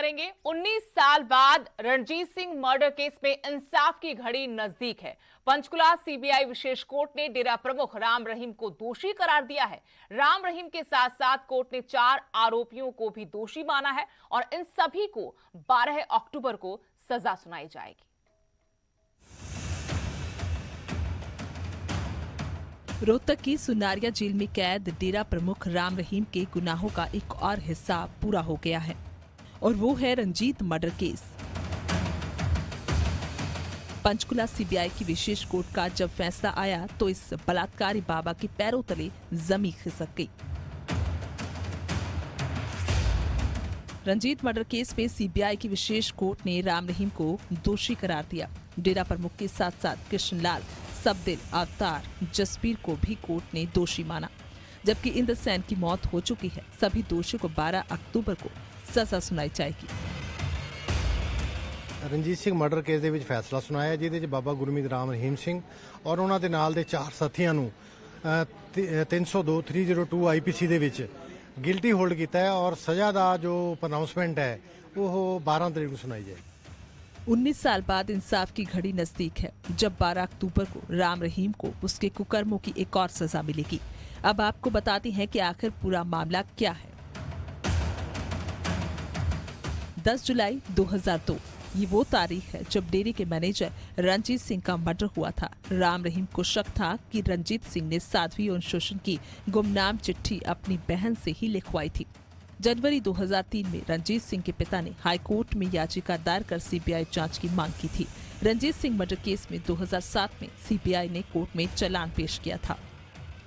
करेंगे। 19 साल बाद रणजीत सिंह मर्डर केस में इंसाफ की घड़ी नजदीक है। पंचकुला सीबीआई विशेष कोर्ट ने डेरा प्रमुख राम रहीम को दोषी करार दिया है। राम रहीम के साथ साथ कोर्ट ने 4 आरोपियों को भी दोषी माना है और इन सभी को 12 अक्टूबर को सजा सुनाई जाएगी। रोहतक की सुनारिया जेल में कैद डेरा प्रमुख राम रहीम के गुनाहों का एक और हिस्सा पूरा हो गया है और वो है Ranjit murder case. Panchkula CBI की विशेष कोर्ट का जब फैसला आया तो इस बलात्कारी बाबा के पैरों तले जमीन खिसक गई। रंजीत मर्डर केस में सीबीआई की विशेष कोर्ट ने राम रहीम को दोषी करार दिया। डेरा प्रमुख के साथ साथ कृष्णलाल, सबदिल, अवतार, जसबीर को भी कोर्ट ने दोषी माना, जबकि इंद्रसेन की मौत हो चुकी है। सभी दोषियों को 12 अक्टूबर को सजा सुनाई जाएगी। ਰਣਜੀਤ ਸਿੰਘ ਮਰਡਰ ਕੇਸ ਦੇ ਵਿੱਚ ਫੈਸਲਾ ਸੁਣਾਇਆ, ਜਿਹਦੇ ਵਿੱਚ ਬਾਬਾ ਗੁਰਮੀਤ ਰਾਮ ਰਹੀਮ ਸਿੰਘ ਔਰ ਉਹਨਾਂ ਦੇ ਨਾਲ ਦੇ 4 ਸਾਥੀਆਂ ਨੂੰ 302 ਆਈਪੀਸੀ ਦੇ ਵਿੱਚ ਗਿਲਟੀ ਹੋਲਡ ਕੀਤਾ ਹੈ ਔਰ ਸਜ਼ਾ ਦਾ ਜੋ ਪਰਨਾਉਂਸਮੈਂਟ ਹੈ ਉਹ 12 ਤਰੀਕ ਨੂੰ ਸੁਣਾਈ ਜਾਏਗੀ। 19 साल बाद इंसाफ की घड़ी नजदीक है, जब 12 अक्टूबर को राम रहीम को उसके कुकर्मों की एक और सजा मिलेगी। अब आपको बताते हैं कि आखिर पूरा मामला क्या है। 10 जुलाई 2002 ये वो तारीख है जब डेरे के मैनेजर रंजीत सिंह का मर्डर हुआ था। राम रहीम को शक था कि रंजीत सिंह ने साध्वी और शोषण की गुमनाम चिट्ठी अपनी बहन से ही लिखवाई थी। जनवरी 2003 में रंजीत सिंह के पिता ने हाईकोर्ट में याचिका दायर कर सीबीआई जांच की मांग की थी। रंजीत सिंह मर्डर केस में 2007 में सीबीआई ने कोर्ट में चालान पेश किया था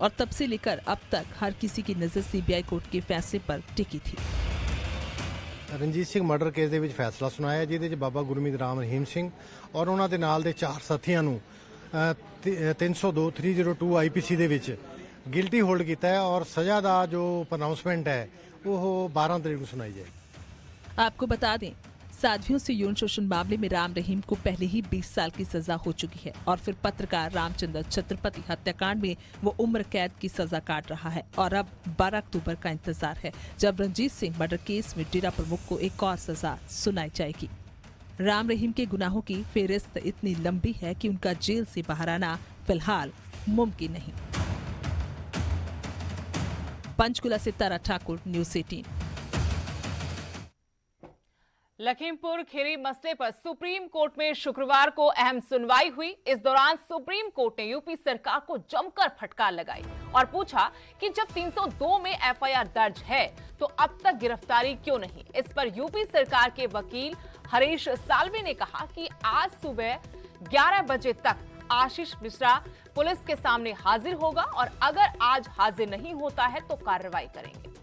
और तब से लेकर अब तक हर किसी की नजर सीबीआई कोर्ट के फैसले पर टिकी थी। ਰਣਜੀਤ ਸਿੰਘ ਮਰਡਰ ਕੇਸ ਦੇ ਵਿੱਚ ਫੈਸਲਾ ਸੁਣਾਇਆ, ਜਿਹਦੇ ਵਿੱਚ ਬਾਬਾ ਗੁਰਮੀਤ ਰਾਮ ਰਹੀਮ ਸਿੰਘ ਔਰ ਉਹਨਾਂ ਦੇ ਨਾਲ ਦੇ 4 ਸਾਥੀਆਂ ਨੂੰ 302 ਆਈਪੀਸੀ ਦੇ ਵਿੱਚ ਗਿਲਟੀ ਹੋਲਡ ਕੀਤਾ ਹੈ ਔਰ ਸਜ਼ਾ ਦਾ ਜੋ ਪਰਨਾਉਂਸਮੈਂਟ ਹੈ ਉਹ 12 ਤਰੀਕ ਨੂੰ ਸੁਣਾਈ ਜਾਏਗੀ। आपको बता दें, साध्वियों से यौन शोषण मामले में राम रहीम को पहले ही 20 साल की सजा हो चुकी है और फिर पत्रकार रामचंद्र छत्रपति हत्याकांड में वो उम्र कैद की सजा काट रहा है और अब 12 अक्टूबर का इंतजार है, जब रंजीत सिंह मर्डर केस में डेरा प्रमुख को एक और सजा सुनाई जाएगी। राम रहीम के गुनाहों की फेहरिस्त इतनी लंबी है कि उनका जेल से बाहर आना फिलहाल मुमकिन नहीं। पंचकुला से तारा ठाकुर, न्यूज़ 18। लखीमपुर खीरी मसले पर सुप्रीम कोर्ट में शुक्रवार को अहम सुनवाई हुई। इस दौरान सुप्रीम कोर्ट ने यूपी सरकार को जमकर फटकार लगाई और पूछा कि जब 302 में एफआईआर दर्ज है तो अब तक गिरफ्तारी क्यों नहीं। इस पर यूपी सरकार के वकील हरीश साल्वे ने कहा कि आज सुबह 11 बजे तक आशीष मिश्रा पुलिस के सामने हाजिर होगा और अगर आज हाजिर नहीं होता है तो कार्रवाई करेंगे।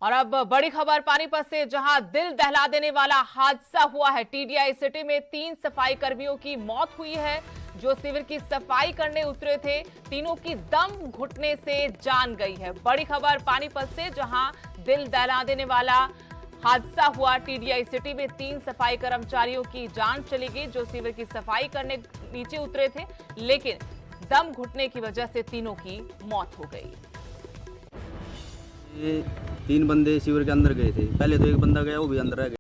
और अब बड़ी खबर पानीपत से, जहां दिल दहला देने वाला हादसा हुआ है। टीडीआई सिटी में 3 सफाई कर्मियों की मौत हुई है जो शिविर की सफाई करने उतरे थे। तीनों की दम घुटने से जान गई है। बड़ी खबर पानीपत से, जहां दिल दहला देने वाला हादसा हुआ। टीडीआई सिटी में 3 सफाई कर्मचारियों की जान चली गई जो शिविर की सफाई करने नीचे उतरे थे, लेकिन दम घुटने की वजह से तीनों की मौत हो गई। ये 3 बंदे शिविर के अंदर गए थे। पहले तो एक बंदा गया, वो भी अंदर रह गया।